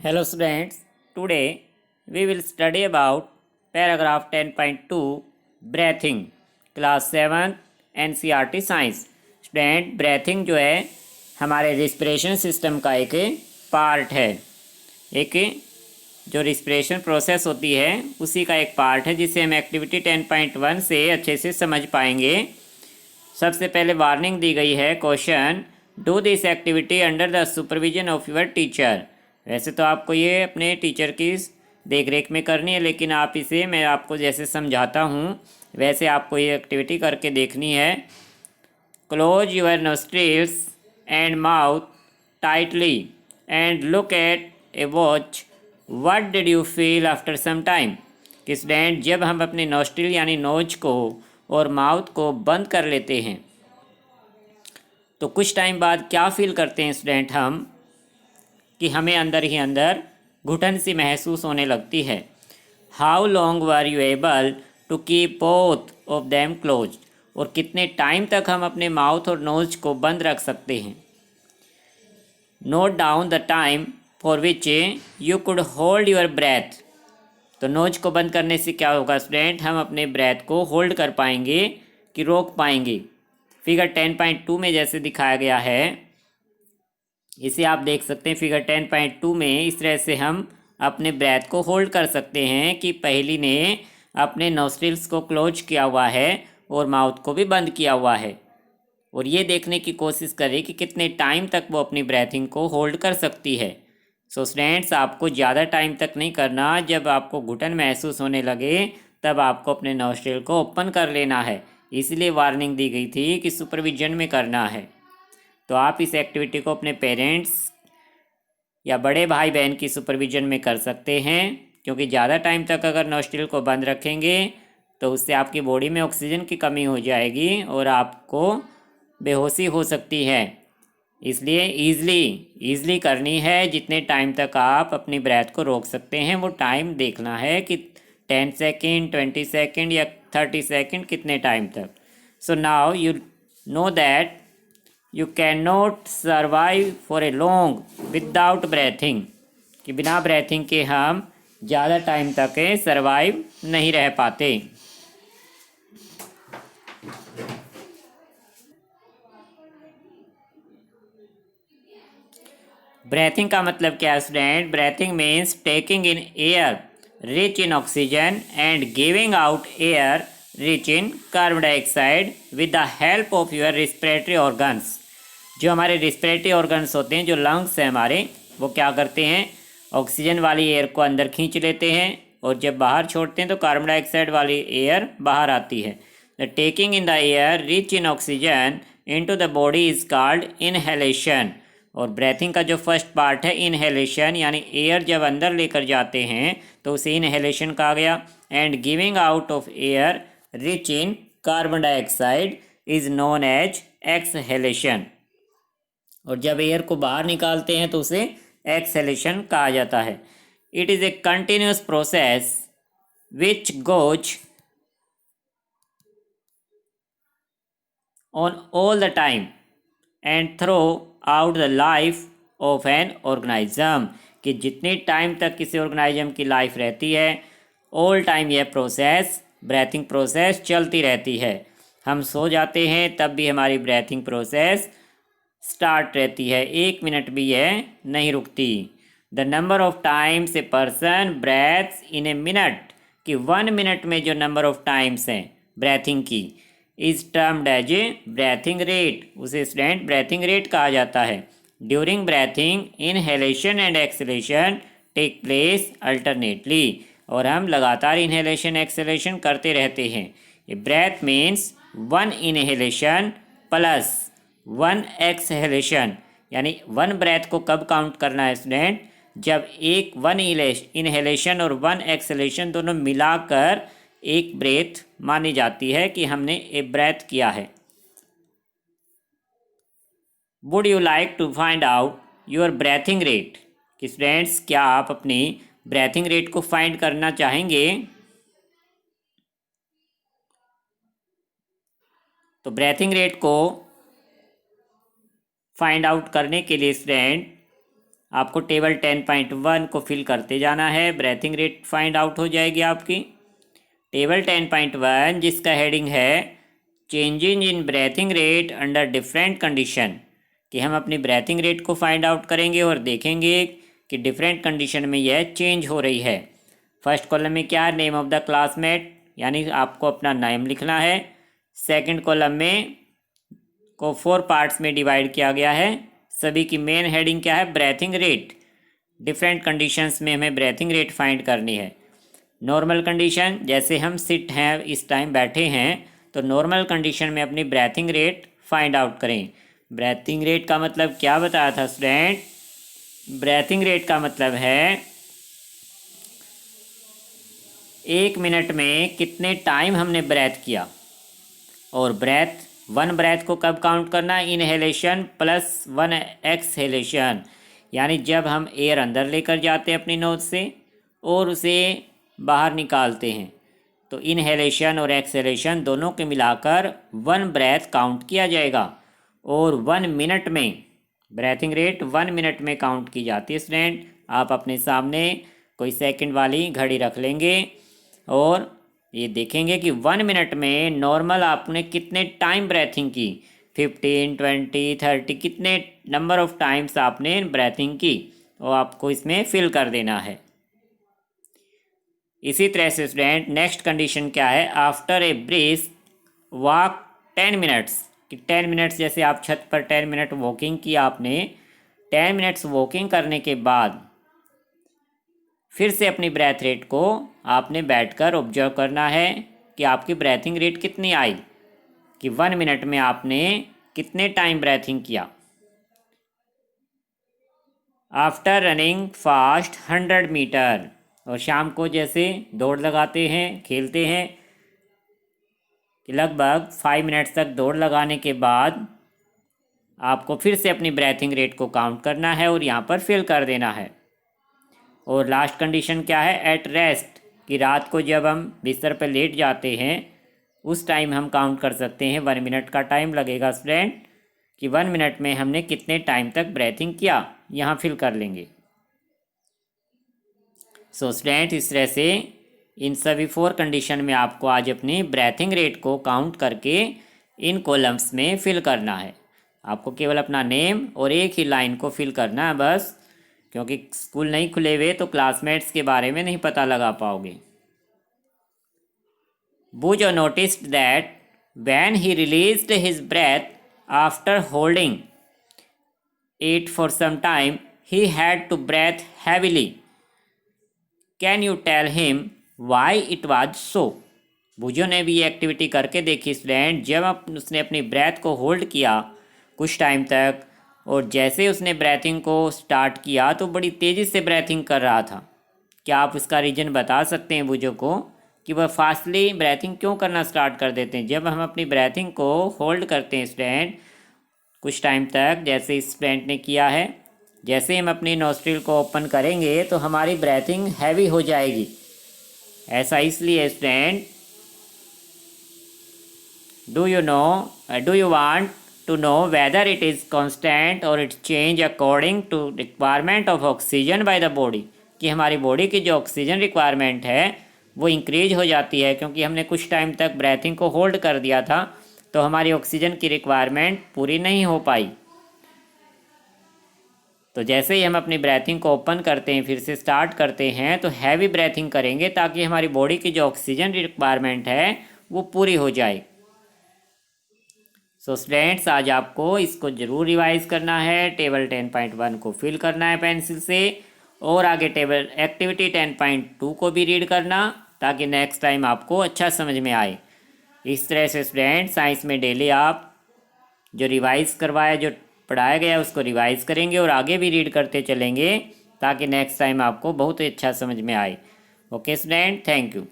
Hello students, today we will study about paragraph 10.2 breathing class 7 NCERT science. Student breathing जो है हमारे respiration system का एक part है। एक जो रिस्पिरेशन प्रोसेस होती है उसी का एक पार्ट है जिसे हम एक्टिविटी 10.1 से अच्छे से समझ पाएंगे। सबसे पहले वार्निंग दी गई है, question do this activity under the supervision of your teacher. वैसे तो आपको ये अपने टीचर की देख रेख में करनी है, लेकिन आप इसे मैं आपको जैसे समझाता हूँ वैसे आपको ये एक्टिविटी करके देखनी है। Close your nostrils and mouth tightly and look at a watch. What did you feel after some time. कि स्टूडेंट जब हम अपने नोस्ट्रिल यानी नोज को और माउथ को बंद कर लेते हैं तो कुछ टाइम बाद क्या फील करते हैं स्टूडेंट हम, कि हमें अंदर ही अंदर घुटन सी महसूस होने लगती है। How long were you able to keep both of them close. और कितने टाइम तक हम अपने माउथ और नोज को बंद रख सकते हैं। Note down the time for which you could hold your breath. तो नोज को बंद करने से क्या होगा स्टूडेंट, हम अपने ब्रेथ को होल्ड कर पाएंगे कि रोक पाएंगे। फिगर 10.2 में जैसे दिखाया गया है इसे आप देख सकते हैं। फिगर 10.2 में इस तरह से हम अपने ब्रेथ को होल्ड कर सकते हैं कि पहली ने अपने नोस्ट्रिल्स को क्लोज किया हुआ है और माउथ को भी बंद किया हुआ है, और ये देखने की कोशिश करें कि कितने टाइम तक वो अपनी ब्रेथिंग को होल्ड कर सकती है। सो स्टूडेंट्स, आपको ज़्यादा टाइम तक नहीं करना। जब आपको घुटन महसूस होने लगे तब आपको अपने नोस्ट्रिल को ओपन कर लेना है। इसलिए वार्निंग दी गई थी कि सुपरविजन में करना है। तो आप इस एक्टिविटी को अपने पेरेंट्स या बड़े भाई बहन की सुपरविजन में कर सकते हैं, क्योंकि ज़्यादा टाइम तक अगर नोस्ट्रिल को बंद रखेंगे तो उससे आपकी बॉडी में ऑक्सीजन की कमी हो जाएगी और आपको बेहोशी हो सकती है। इसलिए ईज़िली करनी है। जितने टाइम तक आप अपनी ब्रेथ को रोक सकते हैं वो टाइम देखना है कि 10 सेकेंड, 20 सेकेंड या 30 सेकेंड, कितने टाइम तक। So now you know that you can not survive for a long without breathing. कि बिना ब्रेथिंग के हम ज़्यादा टाइम तक सर्वाइव नहीं रह पाते। ब्रेथिंग का मतलब क्या है student? Breathing means taking in air rich in oxygen and giving out air rich in carbon dioxide with the help of your respiratory organs. जो हमारे रिस्पिरेटरी ऑर्गन्स होते हैं, जो लंग्स हैं हमारे, वो क्या करते हैं, ऑक्सीजन वाली एयर को अंदर खींच लेते हैं और जब बाहर छोड़ते हैं तो कार्बन डाइऑक्साइड वाली एयर बाहर आती है। The taking in the air rich in oxygen into the body is called inhalation. और ब्रेथिंग का जो फर्स्ट पार्ट है इनहेलेशन, यानी एयर जब अंदर लेकर जाते हैं तो उसे इनहेलेशन कहा गया। And giving out of air rich in carbon dioxide is known as exhalation. और जब एयर को बाहर निकालते हैं तो उसे एक्सहेलेशन कहा जाता है। It is a continuous process which goes on all the time and throughout the life of an organism. कि जितनी टाइम तक किसी ऑर्गेनाइज्म की लाइफ रहती है ऑल टाइम यह प्रोसेस, ब्रेथिंग प्रोसेस चलती रहती है। हम सो जाते हैं तब भी हमारी ब्रेथिंग प्रोसेस स्टार्ट रहती है, 1 मिनट भी यह नहीं रुकती। The number of times a person breaths in a minute. कि 1 मिनट में जो नंबर ऑफ टाइम्स हैं ब्रेथिंग की is termed as a breathing rate. उसे स्टूडेंट ब्रेथिंग रेट कहा जाता है। During breathing inhalation and exhalation take place alternately. और हम लगातार इनहेलेशन एक्सहेलेशन करते रहते हैं। A breath means 1 inhalation plus 1 exhalation. यानी 1 ब्रेथ को कब काउंट करना है स्टूडेंट, जब 1 इनहेलेशन और 1 एक्सहेलेशन दोनों मिलाकर एक ब्रेथ मानी जाती है कि हमने एक ब्रेथ किया है। Would you like to find out your breathing rate. कि स्टूडेंट्स, क्या आप अपनी ब्रेथिंग रेट को फाइंड करना चाहेंगे? तो ब्रेथिंग रेट को फाइंड आउट करने के लिए स्टूडेंट आपको टेबल 10.1 को फिल करते जाना है, ब्रेथिंग रेट फाइंड आउट हो जाएगी आपकी। टेबल 10.1 जिसका हेडिंग है changing in breathing rate under different condition, कि हम अपनी ब्रेथिंग रेट को फाइंड आउट करेंगे और देखेंगे कि डिफरेंट कंडीशन में यह चेंज हो रही है। फर्स्ट कॉलम में क्या है, नेम ऑफ द क्लासमेट, यानी आपको अपना नाम लिखना है। सेकंड कॉलम में को 4 पार्ट्स में डिवाइड किया गया है। सभी की मेन हेडिंग क्या है, ब्रेथिंग रेट। डिफरेंट कंडीशंस में हमें ब्रेथिंग रेट फाइंड करनी है। नॉर्मल कंडीशन, जैसे हम सिट हैं, इस टाइम बैठे हैं, तो नॉर्मल कंडीशन में अपनी ब्रेथिंग रेट फाइंड आउट करें। ब्रेथिंग रेट का मतलब क्या बताया था स्टूडेंट? ब्रेथिंग रेट का मतलब है 1 मिनट में कितने टाइम हमने ब्रेथ किया, और वन ब्रेथ को कब काउंट करना, इनहेलेशन प्लस 1 एक्सहेलेशन, यानी जब हम एयर अंदर लेकर जाते हैं अपनी नोज से और उसे बाहर निकालते हैं, तो इनहेलेशन और एक्सहेलेशन दोनों के मिलाकर 1 ब्रेथ काउंट किया जाएगा। और 1 मिनट में ब्रेथिंग रेट 1 मिनट में काउंट की जाती है स्टूडेंट। आप अपने सामने कोई सेकंड वाली घड़ी रख लेंगे और ये देखेंगे कि 1 मिनट में नॉर्मल आपने कितने टाइम ब्रेथिंग की, 15, 20, 30, कितने नंबर ऑफ टाइम्स आपने ब्रेथिंग की, और आपको इसमें फिल कर देना है। इसी तरह से स्टूडेंट नेक्स्ट कंडीशन क्या है, after a brisk walk 10 minutes, कि 10 मिनट्स जैसे आप छत पर 10 मिनट वॉकिंग की आपने, 10 मिनट्स वॉकिंग करने के बाद फिर से अपनी ब्रेथ रेट को आपने बैठकर ऑब्जर्व करना है कि आपकी ब्रेथिंग रेट कितनी आई, कि 1 मिनट में आपने कितने टाइम ब्रेथिंग किया। आफ्टर रनिंग फास्ट 100 मीटर, और शाम को जैसे दौड़ लगाते हैं, खेलते हैं, कि लगभग 5 मिनट्स तक दौड़ लगाने के बाद आपको फिर से अपनी ब्रेथिंग रेट को काउंट करना है और यहाँ पर फिल कर देना है। और लास्ट कंडीशन क्या है, एट रेस्ट, कि रात को जब हम बिस्तर पर लेट जाते हैं उस टाइम हम काउंट कर सकते हैं। 1 मिनट का टाइम लगेगा स्टूडेंट, कि 1 मिनट में हमने कितने टाइम तक ब्रेथिंग किया, यहाँ फिल कर लेंगे। सो स्टूडेंट इस तरह से इन सभी 4 कंडीशन में आपको आज अपनी ब्रेथिंग रेट को काउंट करके इन कॉलम्स में फिल करना है। आपको केवल अपना नेम और एक ही लाइन को फिल करना है बस, क्योंकि स्कूल नहीं खुले हुए तो क्लासमेट्स के बारे में नहीं पता लगा पाओगे। Bujo noticed that when he released his breath after holding it for some time, he had to breathe heavily. Can you tell him why it was so? बुजो ने भी ये एक्टिविटी करके देखी स्टूडेंट। जब उसने अपनी ब्रेथ को होल्ड किया कुछ टाइम तक, और जैसे उसने ब्रेथिंग को स्टार्ट किया तो बड़ी तेज़ी से ब्रेथिंग कर रहा था। क्या आप उसका रीज़न बता सकते हैं बुजो को, कि वह फास्टली ब्रेथिंग क्यों करना स्टार्ट कर देते हैं? जब हम अपनी ब्रेथिंग को होल्ड करते हैं स्टूडेंट कुछ टाइम तक, जैसे इस स्टूडेंट ने किया है, जैसे हम अपनी नोस्ट्रिल को ओपन करेंगे तो हमारी ब्रेथिंग हैवी हो जाएगी। ऐसा इसलिए student, do you want to know whether it is constant और it change according to requirement of oxygen by the body, कि हमारी बॉडी की जो ऑक्सीजन रिक्वायरमेंट है वो इंक्रीज हो जाती है, क्योंकि हमने कुछ टाइम तक ब्रेथिंग को होल्ड कर दिया था तो हमारी ऑक्सीजन की रिक्वायरमेंट पूरी नहीं हो पाई। तो जैसे ही हम अपनी ब्रेथिंग को ओपन करते हैं, फिर से स्टार्ट करते हैं, तो हैवी ब्रेथिंग करेंगे ताकि हमारी बॉडी की जो ऑक्सीजन रिक्वायरमेंट है वो पूरी हो जाए। सो स्टूडेंट्स आज आपको इसको ज़रूर रिवाइज करना है। टेबल 10.1 को फिल करना है पेंसिल से, और आगे टेबल एक्टिविटी 10.2 को भी रीड करना, ताकि नेक्स्ट टाइम आपको अच्छा समझ में आए। इस तरह से स्टूडेंट साइंस में डेली आप जो रिवाइज करवाया, जो पढ़ाया गया उसको रिवाइज करेंगे और आगे भी रीड करते चलेंगे, ताकि नेक्स्ट टाइम आपको बहुत ही अच्छा समझ में आए। Okay student, thank you.